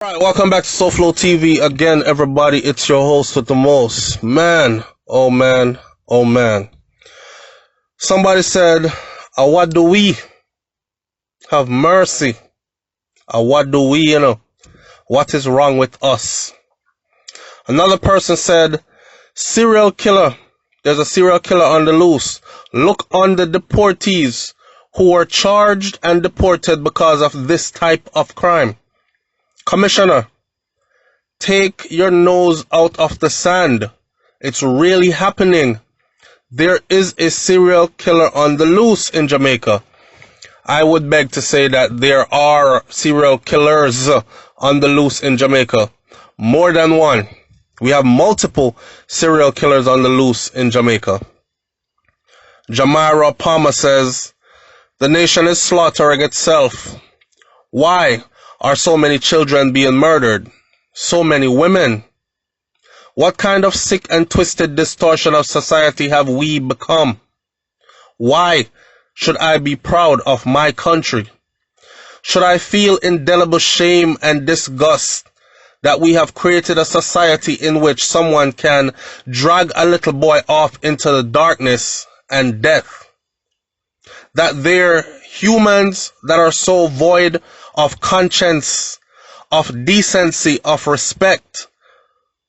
Alright, welcome back to SouFLoTV again, everybody. It's your host with the most. Man, oh man, oh man. Somebody said, what do we have mercy? What do we, what is wrong with us? Another person said, serial killer. There's a serial killer on the loose. Look on the deportees who were charged and deported because of this type of crime. Commissioner, take your nose out of the sand. It's really happening. There is a serial killer on the loose in Jamaica. I would beg to say that there are serial killers on the loose in Jamaica. More than one. We have multiple serial killers on the loose in Jamaica. Jamira Palmer says, the nation is slaughtering itself. Why are so many children being murdered? So many women? What kind of sick and twisted distortion of society have we become? Why should I be proud of my country? Should I feel indelible shame and disgust that we have created a society in which someone can drag a little boy off into the darkness and death? That they're humans that are so void of conscience, of decency, of respect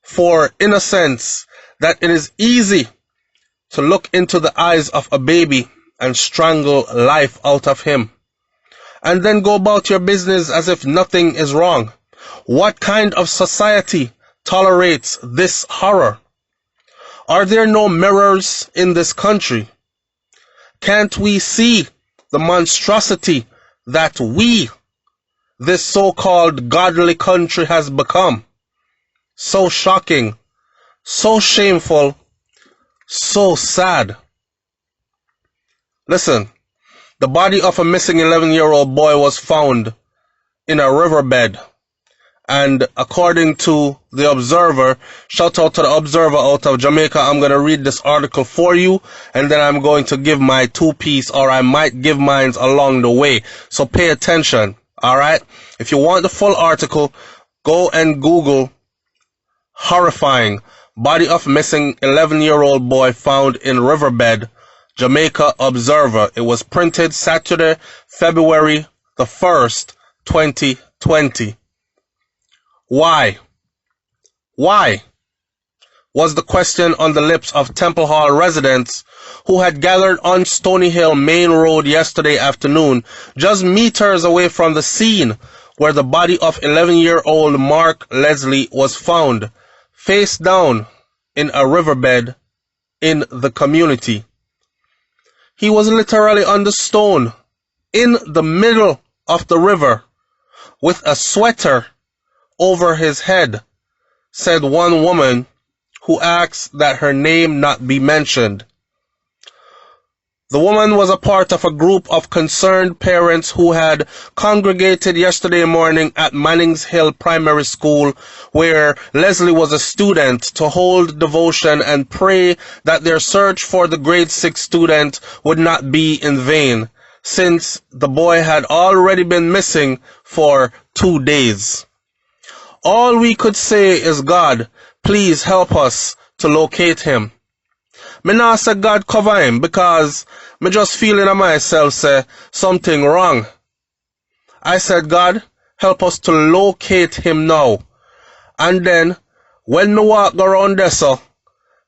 for innocence, that it is easy to look into the eyes of a baby and strangle life out of him, and then go about your business as if nothing is wrong. What kind of society tolerates this horror? Are there no mirrors in this country? Can't we see the monstrosity that this so-called godly country has become? So shocking, so shameful, so sad. Listen, the body of a missing 11-year-old boy was found in a riverbed. And according to the Observer, shout out to the Observer out of Jamaica, I'm going to read this article for you, and then I'm going to give my two-piece, or I might give mine along the way. So pay attention, alright? If you want the full article, go and Google horrifying body of missing 11-year-old boy found in riverbed, Jamaica Observer. It was printed Saturday, February the 1st, 2020. Why? Why? Was the question on the lips of Temple Hall residents who had gathered on Stony Hill Main Road yesterday afternoon, just meters away from the scene where the body of 11-year-old Mark Leslie was found, face down in a riverbed in the community. He was literally on the stone, in the middle of the river, with a sweater over his head, said one woman who asked that her name not be mentioned. The woman was a part of a group of concerned parents who had congregated yesterday morning at Mannings Hill Primary School, where Leslie was a student, to hold devotion and pray that their search for the grade 6 student would not be in vain, since the boy had already been missing for 2 days. All we could say is, God, please help us to locate him. Me not say God cover him, because me just feeling of myself say something wrong. I said, God, help us to locate him now. And then, when me walk around there, so,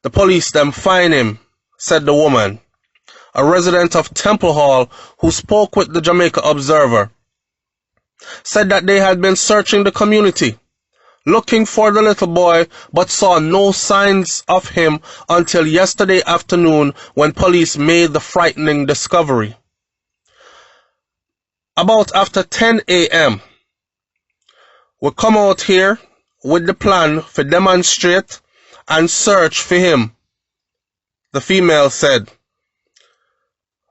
the police them find him, said the woman, a resident of Temple Hall who spoke with the Jamaica Observer. Said that they had been searching the community, looking for the little boy, but saw no signs of him until yesterday afternoon when police made the frightening discovery. About after 10 a.m., we come out here with the plan for demonstrate and search for him, the female said.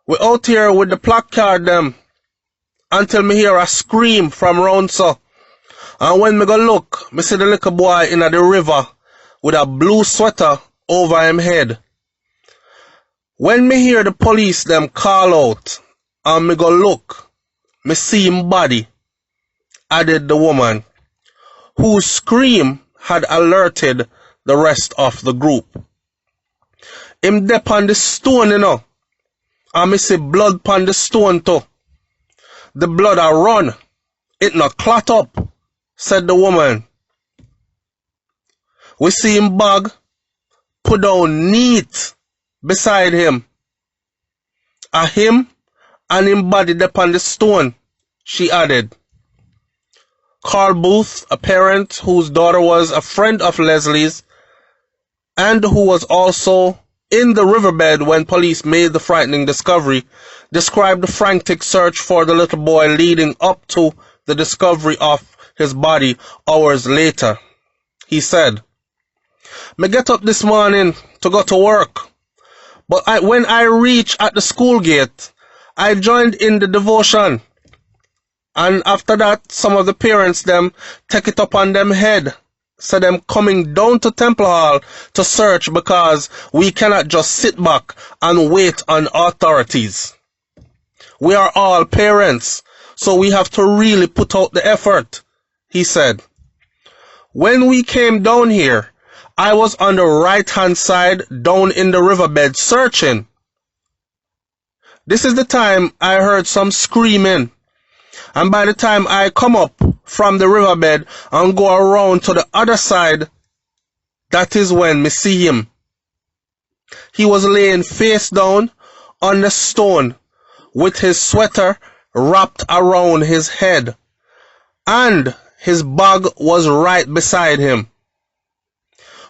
We out here with the placard them until me hear a scream from round so. And when me go look, me see the little boy in the river with a blue sweater over him head. When me hear the police them call out and me go look, me see him body, added the woman, whose scream had alerted the rest of the group. Him dep on the stone, you know, and me see blood pon the stone too. The blood a run, it not clot up, said the woman. We see him bag put down neat beside him. A him and him body dep on the stone, she added. Carl Booth, a parent whose daughter was a friend of Leslie's and who was also in the riverbed when police made the frightening discovery, described the frantic search for the little boy leading up to the discovery of his body hours later. He said, "Me get up this morning to go to work, but when I reached at the school gate, I joined in the devotion. And after that, some of the parents them take it up on them head, so them coming down to Temple Hall to search because we cannot just sit back and wait on authorities. We are all parents, so we have to really put out the effort," he said. "When we came down here, I was on the right-hand side down in the riverbed searching. This is the time I heard some screaming. And by the time I come up from the riverbed and go around to the other side, that is when me see him. He was laying face down on the stone with his sweater wrapped around his head, and his bag was right beside him.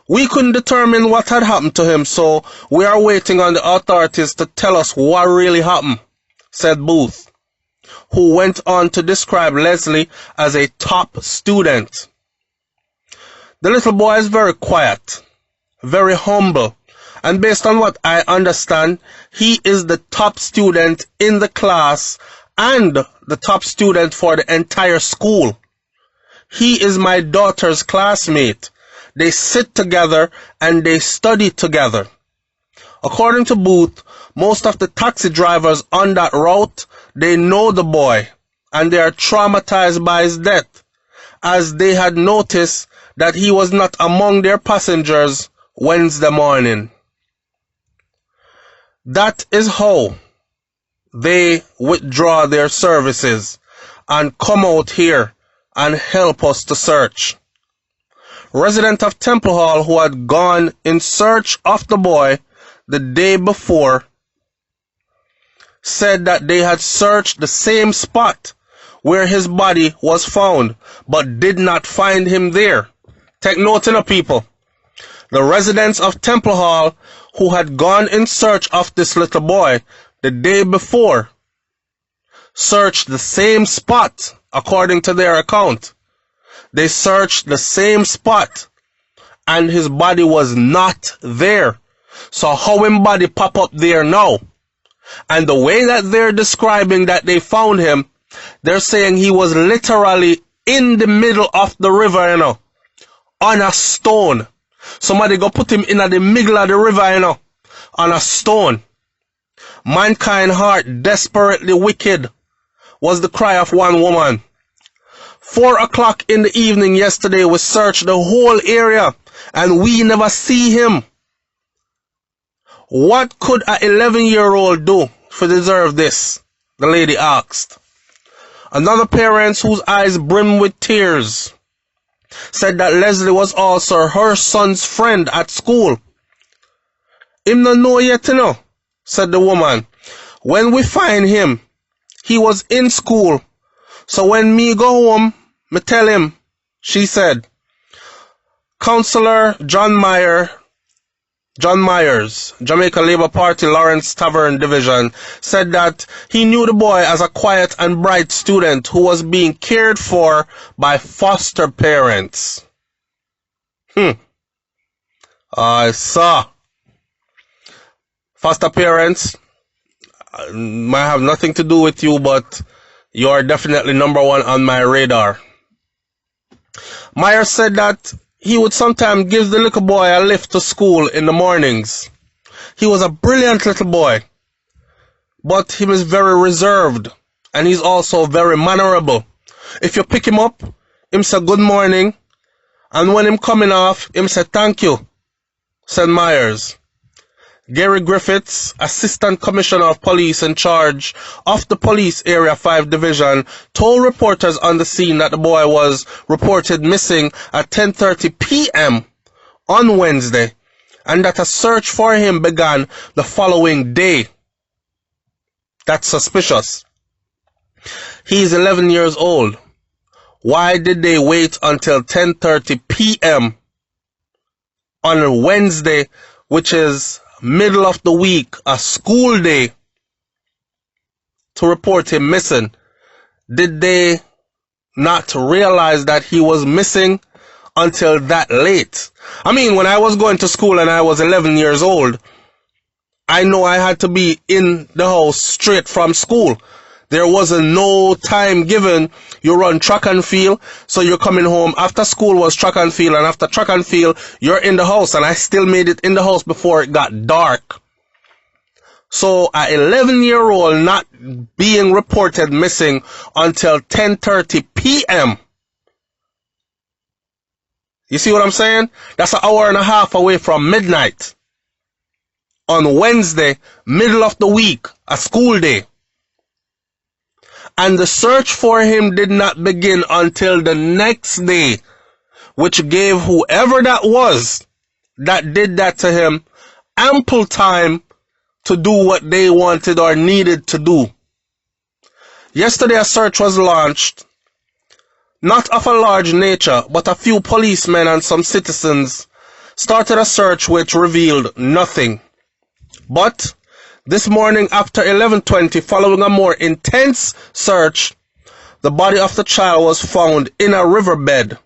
We couldn't determine what had happened to him, so we are waiting on the authorities to tell us what really happened," said Booth, who went on to describe Leslie as a top student. "The little boy is very quiet, very humble, and based on what I understand, he is the top student in the class and the top student for the entire school. He is my daughter's classmate. They sit together and they study together." According to Booth, most of the taxi drivers on that route, they know the boy, and they are traumatized by his death, as they had noticed that he was not among their passengers Wednesday morning. That is how they withdraw their services and come out here and help us to search. Resident of Temple Hall who had gone in search of the boy the day before said that they had searched the same spot where his body was found, but did not find him there. Take note, people. The residents of Temple Hall who had gone in search of this little boy the day before searched the same spot, according to their account. They searched the same spot, and his body was not there. So how his body pop up there now? And the way that they're describing that they found him, they're saying he was literally in the middle of the river, on a stone. Somebody go put him in the middle of the river, on a stone. "Mankind heart desperately wicked," was the cry of one woman. 4 o'clock in the evening yesterday, we searched the whole area and we never see him. What could an 11-year-old do to deserve this? The lady asked. Another parent, whose eyes brimmed with tears, said that Leslie was also her son's friend at school. "Him no know yet, said the woman. "When we find him, he was in school. So when me go home, me tell him," she said. Councillor John Myers, Jamaica Labour Party Lawrence Tavern Division, said that he knew the boy as a quiet and bright student who was being cared for by foster parents. I saw. Foster parents might have nothing to do with you, but you are definitely number one on my radar. Myers said that he would sometimes give the little boy a lift to school in the mornings. He was a brilliant little boy, but he was very reserved, and he's also very mannerable. If you pick him up, him say good morning, And when him coming off, him said, "Thank you," said Myers. Gary Griffiths, Assistant Commissioner of Police in charge of the Police Area 5 Division, told reporters on the scene that the boy was reported missing at 10:30 p.m. on Wednesday, and that a search for him began the following day. That's suspicious. He's 11 years old. Why did they wait until 10:30 p.m. on a Wednesday, which is middle of the week, a school day, to report him missing? Did they not realize that he was missing until that late? I mean, when I was going to school and I was 11 years old, I know I had to be in the house straight from school. There wasn't no time given. You run track and field, so you're coming home. After school was track and field, and after track and field, you're in the house, and I still made it in the house before it got dark. So, an 11-year-old not being reported missing until 10:30 p.m. You see what I'm saying? That's an hour and a half away from midnight. On Wednesday, middle of the week, a school day. And the search for him did not begin until the next day, which gave whoever that was that did that to him ample time to do what they wanted or needed to do. Yesterday a search was launched, not of a large nature, but a few policemen and some citizens started a search which revealed nothing. But this morning after 11:20, following a more intense search, the body of the child was found in a riverbed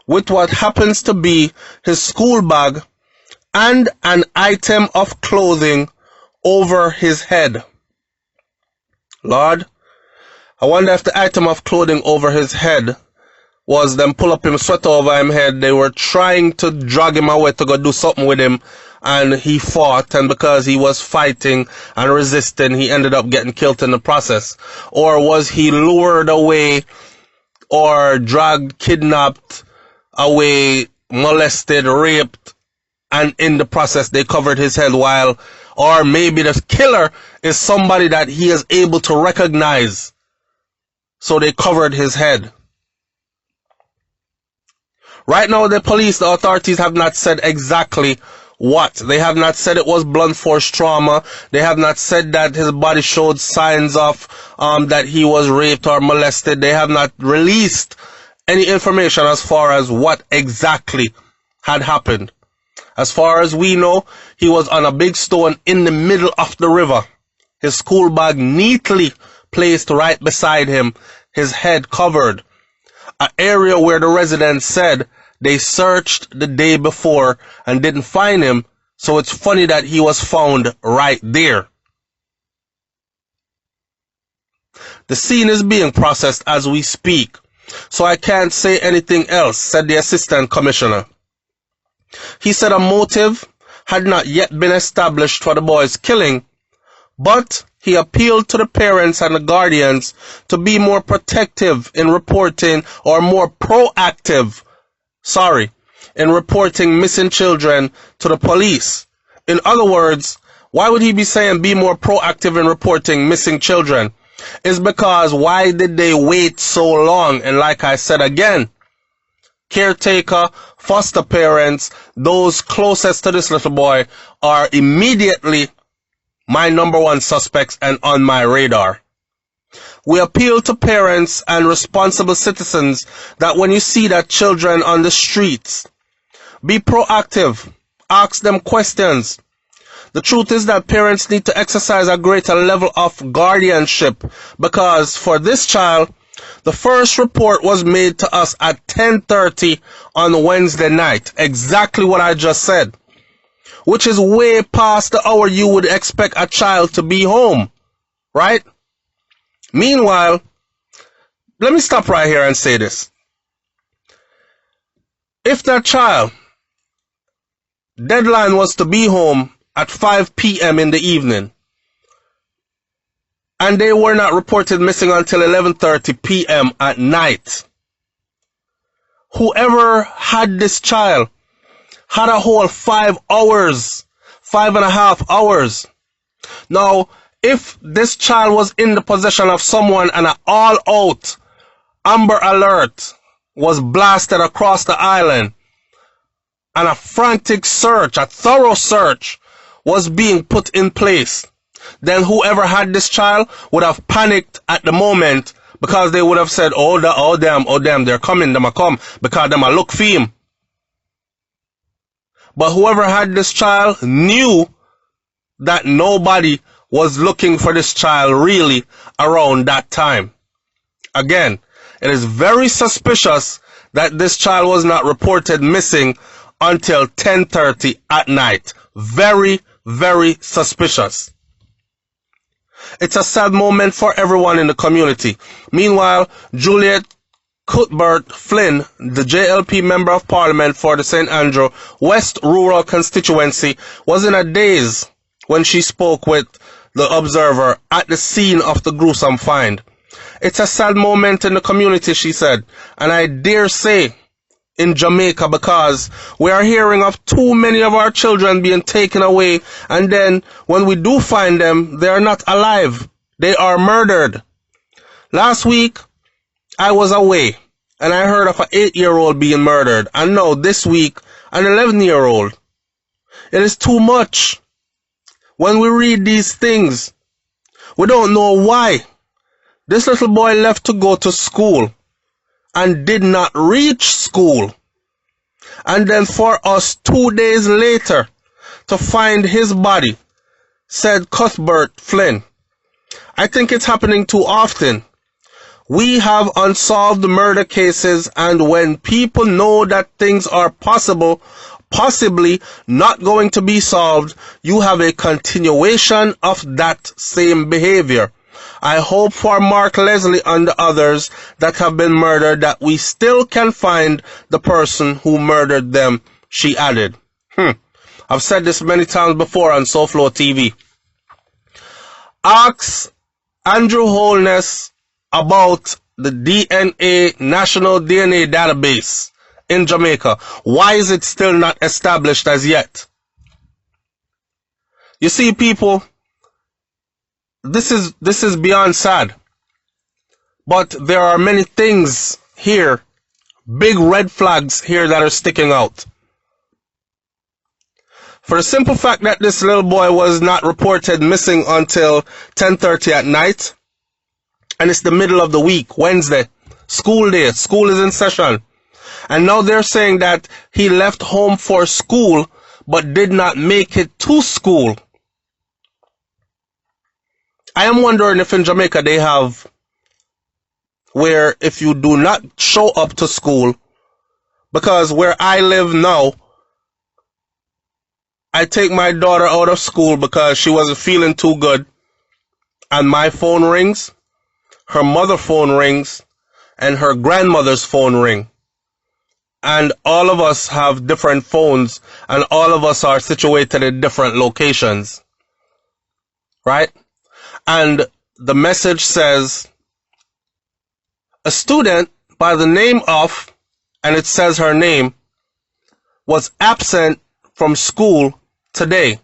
with what happens to be his school bag and an item of clothing over his head. Lord, I wonder if the item of clothing over his head was them pull up him sweater over him head. They were trying to drag him away to go do something with him, and he fought, and because he was fighting and resisting, he ended up getting killed in the process. Or was he lured away or dragged, kidnapped away, molested, raped, and in the process they covered his head while, or maybe the killer is somebody that he is able to recognize, so they covered his head. Right now the authorities have not said exactly what. They have not said it was blunt force trauma. They have not said that his body showed signs of that he was raped or molested. They have not released any information as far as what exactly had happened. As far as we know, he was on a big stone in the middle of the river. His school bag neatly placed right beside him, his head covered. An area where the residents said they searched the day before and didn't find him, so it's funny that he was found right there. The scene is being processed as we speak, so I can't say anything else, said the Assistant Commissioner. He said a motive had not yet been established for the boy's killing, but he appealed to the parents and the guardians to be more protective in reporting, or more proactive, in reporting missing children to the police. In other words, why would he be saying be more proactive in reporting missing children? It's because why did they wait so long? And like I said again, caretaker, foster parents, those closest to this little boy are immediately my number one suspects and on my radar. We appeal to parents and responsible citizens that when you see that children on the streets, be proactive, ask them questions. The truth is that parents need to exercise a greater level of guardianship, because for this child, the first report was made to us at 10:30 on Wednesday night. Exactly what I just said. Which is way past the hour you would expect a child to be home. Right? Meanwhile, let me stop right here and say this. If that child deadline was to be home at 5 p.m. in the evening, and they were not reported missing until 11:30 p.m. at night, whoever had this child had a whole 5 hours, 5.5 hours. Now, if this child was in the possession of someone and an all-out Amber Alert was blasted across the island and a frantic search, a thorough search was being put in place, then whoever had this child would have panicked at the moment, because they would have said, oh damn, they're coming, them a come, because them a look for him. But whoever had this child knew that nobody was looking for this child really around that time. Again, it is very suspicious that this child was not reported missing until 10:30 at night. Very, very suspicious. It's a sad moment for everyone in the community. Meanwhile, Juliet Cuthbert Flynn, the JLP Member of Parliament for the St. Andrew West Rural Constituency, was in a daze when she spoke with the Observer at the scene of the gruesome find. It's a sad moment in the community, she said, and I dare say in Jamaica, because we are hearing of too many of our children being taken away, and then when we do find them, they are not alive. They are murdered. Last week, I was away, and I heard of an 8-year-old being murdered, and now this week, an 11-year-old. It is too much. When we read these things, we don't know why. This little boy left to go to school and did not reach school. And then for us 2 days later to find his body, said Cuthbert Flynn. I think it's happening too often. We have unsolved murder cases, and when people know that things are possibly not going to be solved, you have a continuation of that same behavior. I hope for Mark Leslie and the others that have been murdered that we still can find the person who murdered them, she added. I've said this many times before on SouFLoTV. Ask Andrew Holness about the National DNA Database in Jamaica. Why is it still not established as yet? You see, people, this is beyond sad. But there are many things here, big red flags here that are sticking out. For the simple fact that this little boy was not reported missing until 10:30 at night, and it's the middle of the week, Wednesday, school day, school is in session, and now they're saying that he left home for school but did not make it to school. I am wondering if in Jamaica they have where if you do not show up to school, because where I live now, I take my daughter out of school because she wasn't feeling too good, and my phone rings, her mother's phone rings, and her grandmother's phone ring. And all of us have different phones, and all of us are situated in different locations. Right? And the message says, a student by the name of, and it says her name, was absent from school today.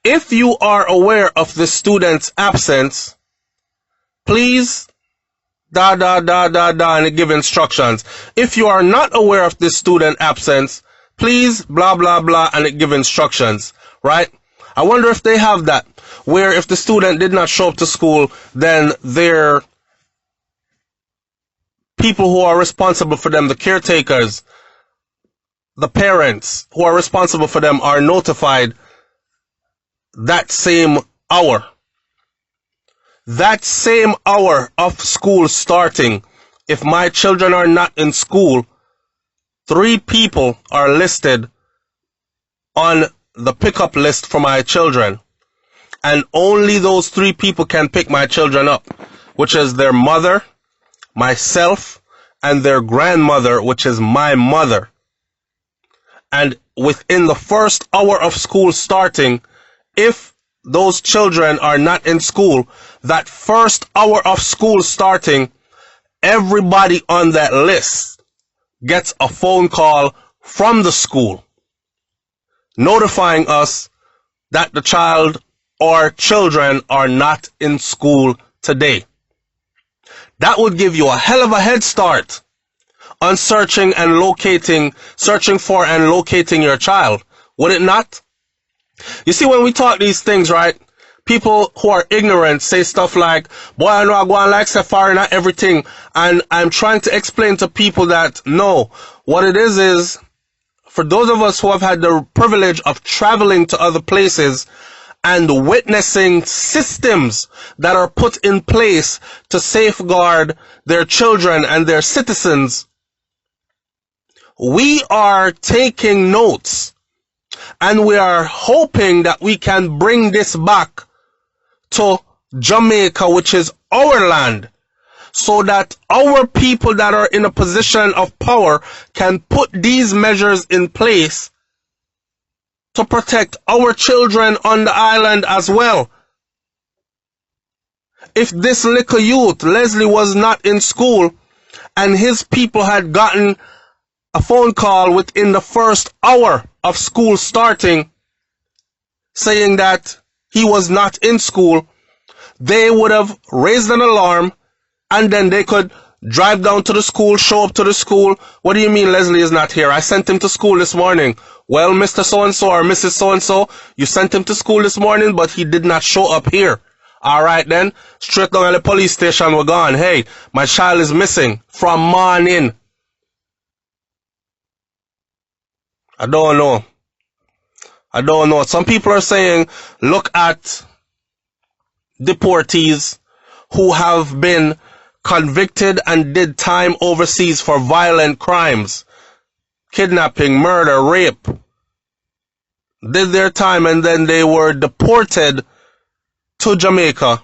If you are aware of the student's absence, please and it give instructions. If you are not aware of this student absence, please blah blah blah, and it give instructions. Right? I wonder if they have that, where if the student did not show up to school, then their people who are responsible for them, the caretakers, the parents who are responsible for them, are notified that same hour. That same hour of school starting, if my children are not in school, 3 people are listed on the pickup list for my children. And only those 3 people can pick my children up, which is their mother, myself, and their grandmother, which is my mother. And within the first hour of school starting, if those children are not in school, that first hour of school starting, everybody on that list gets a phone call from the school notifying us that the child or children are not in school today. That would give you a hell of a head start on searching for and locating your child, would it not? You see, when we talk these things, right, people who are ignorant say stuff like, boy, I know I go on like safari and everything, and I'm trying to explain to people that, no, what it is, for those of us who have had the privilege of traveling to other places and witnessing systems that are put in place to safeguard their children and their citizens, we are taking notes and we are hoping that we can bring this back to Jamaica, which is our land, so that our people that are in a position of power can put these measures in place to protect our children on the island as well. If this little youth, Leslie, was not in school and his people had gotten a phone call within the first hour of school starting saying that he was not in school, they would have raised an alarm, and then they could drive down to the school, show up to the school. What do you mean Leslie is not here? I sent him to school this morning. Well, Mr. So-and-so or Mrs. So-and-so, you sent him to school this morning, but he did not show up here. All right then, straight down at the police station, we're gone. Hey, my child is missing from morning. I don't know. Some people are saying, look at deportees who have been convicted and did time overseas for violent crimes, kidnapping, murder, rape, did their time, and then they were deported to Jamaica.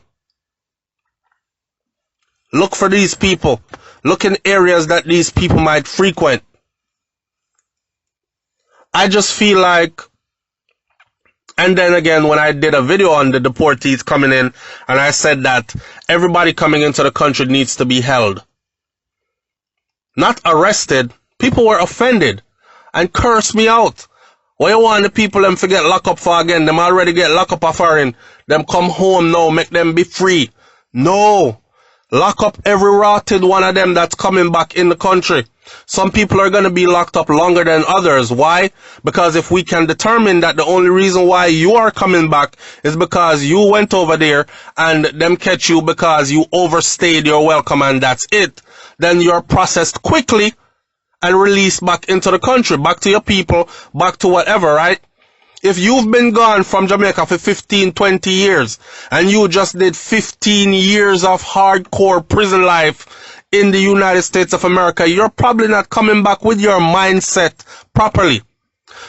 Look for these people. Look in areas that these people might frequent. I just feel like, and then again, when I did a video on the deportees coming in, and I said that everybody coming into the country needs to be held, not arrested. People were offended and cursed me out. What you want the people them to get locked up for again? Them already get locked up for foreign. Them come home now, make them be free. No. Lock up every rotted one of them that's coming back in the country. Some people are going to be locked up longer than others. Why? Because if we can determine that the only reason why you are coming back is because you went over there and them catch you because you overstayed your welcome and that's it, then you're processed quickly and released back into the country, back to your people, back to whatever, right? If you've been gone from Jamaica for 15, 20 years and you just did 15 years of hardcore prison life in the United States of America, you're probably not coming back with your mindset properly.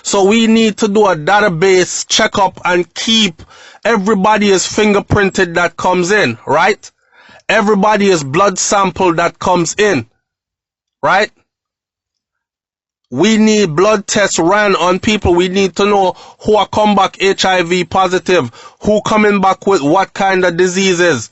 So we need to do a database checkup and keep everybody is fingerprinted that comes in, right? Everybody is blood sample that comes in, right? We need blood tests ran on people. We need to know who are come back HIV positive, who coming back with what kind of diseases.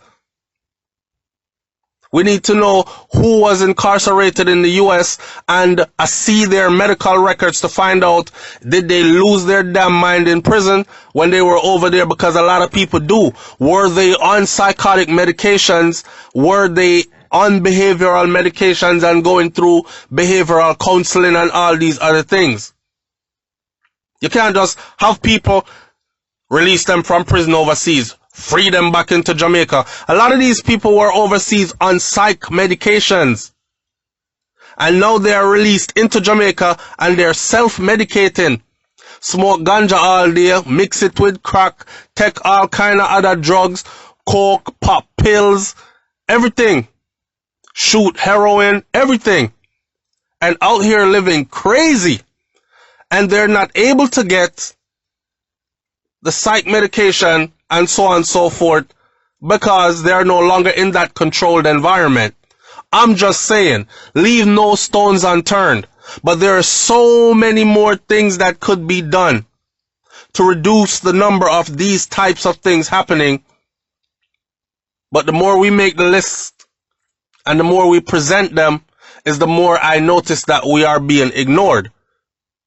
We need to know who was incarcerated in the US and see their medical records to find out, did they lose their damn mind in prison when they were over there? Because a lot of people do. Were they on psychotic medications? Were they on behavioral medications and going through behavioral counseling and all these other things? You can't just have people release them from prison overseas, free them back into Jamaica. A lot of these people were overseas on psych medications, and now they are released into Jamaica and they're self-medicating. Smoke ganja all day, mix it with crack, take all kind of other drugs, coke, pop pills, everything. Shoot heroin, everything. And out here living crazy. And they're not able to get the psych medication and so on and so forth because they're no longer in that controlled environment. I'm just saying, leave no stones unturned. But there are so many more things that could be done to reduce the number of these types of things happening. But the more we make the list and the more we present them, is the more I notice that we are being ignored.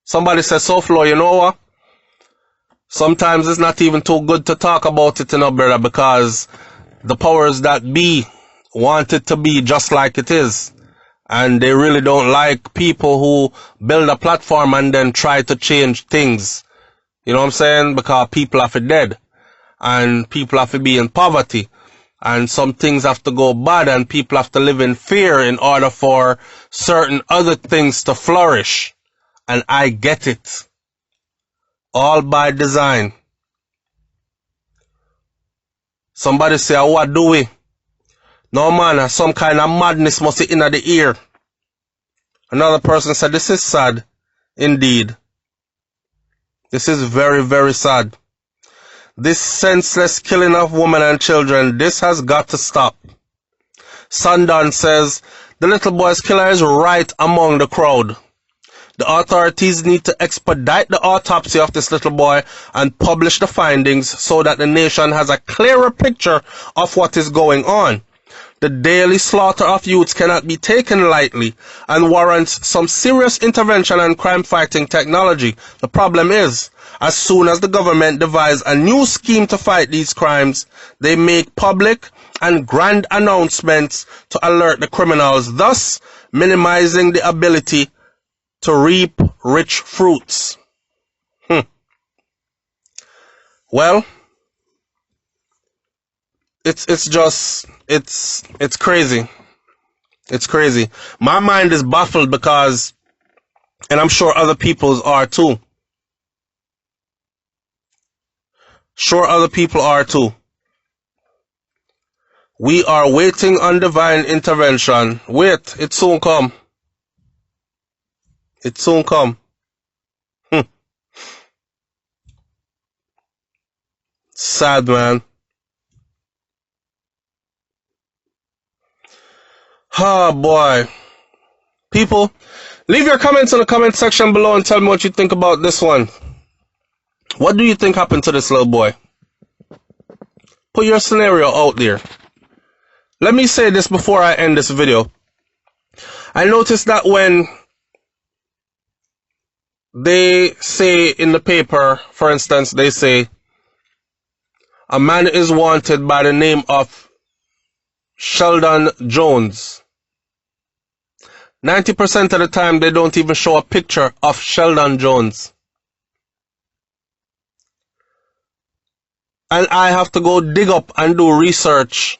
Somebody says, SouFlo, you know what? Sometimes it's not even too good to talk about it, brother, because the powers that be want it to be just like it is. And they really don't like people who build a platform and then try to change things. You know what I'm saying? Because people have to dead. And people have to be in poverty. And some things have to go bad and people have to live in fear in order for certain other things to flourish. And I get it. All by design. Somebody say, oh, what do we? No man, some kind of madness must be in the ear. Another person said, this is sad. Indeed. This is very, very sad. This senseless killing of women and children, this has got to stop. Sandan says, the little boy's killer is right among the crowd. The authorities need to expedite the autopsy of this little boy and publish the findings so that the nation has a clearer picture of what is going on. The daily slaughter of youths cannot be taken lightly and warrants some serious intervention and crime-fighting technology. The problem is, as soon as the government devise a new scheme to fight these crimes, they make public and grand announcements to alert the criminals, thus minimizing the ability to reap rich fruits. Well, it's crazy. It's crazy. My mind is baffled because, and I'm sure other people's are too. Sure other people are too. We are waiting on divine intervention. Wait, it soon come. It soon come. Sad, man. Oh boy. People, leave your comments in the comment section below and tell me what you think about this one. What do you think happened to this little boy? Put your scenario out there. Let me say this before I end this video. I noticed that when they say in the paper, for instance, they say a man is wanted by the name of Sheldon Jones. 90% of the time they don't even show a picture of Sheldon Jones. And I have to go dig up and do research.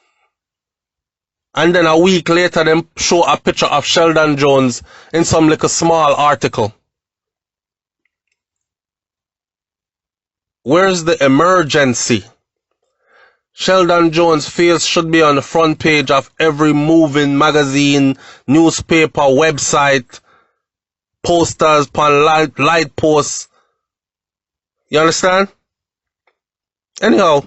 And then a week later them show a picture of Sheldon Jones in some little small article. Where's the emergency? Sheldon Jones' face should be on the front page of every moving magazine, newspaper, website, posters, light posts. You understand? Anyhow,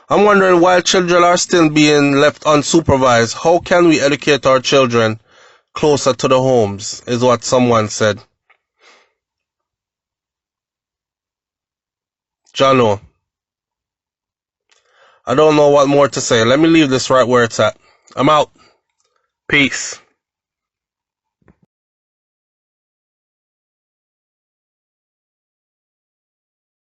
I'm wondering why children are still being left unsupervised. How can we educate our children closer to the homes, is what someone said. Jano. I don't know what more to say. Let me leave this right where it's at. I'm out. Peace.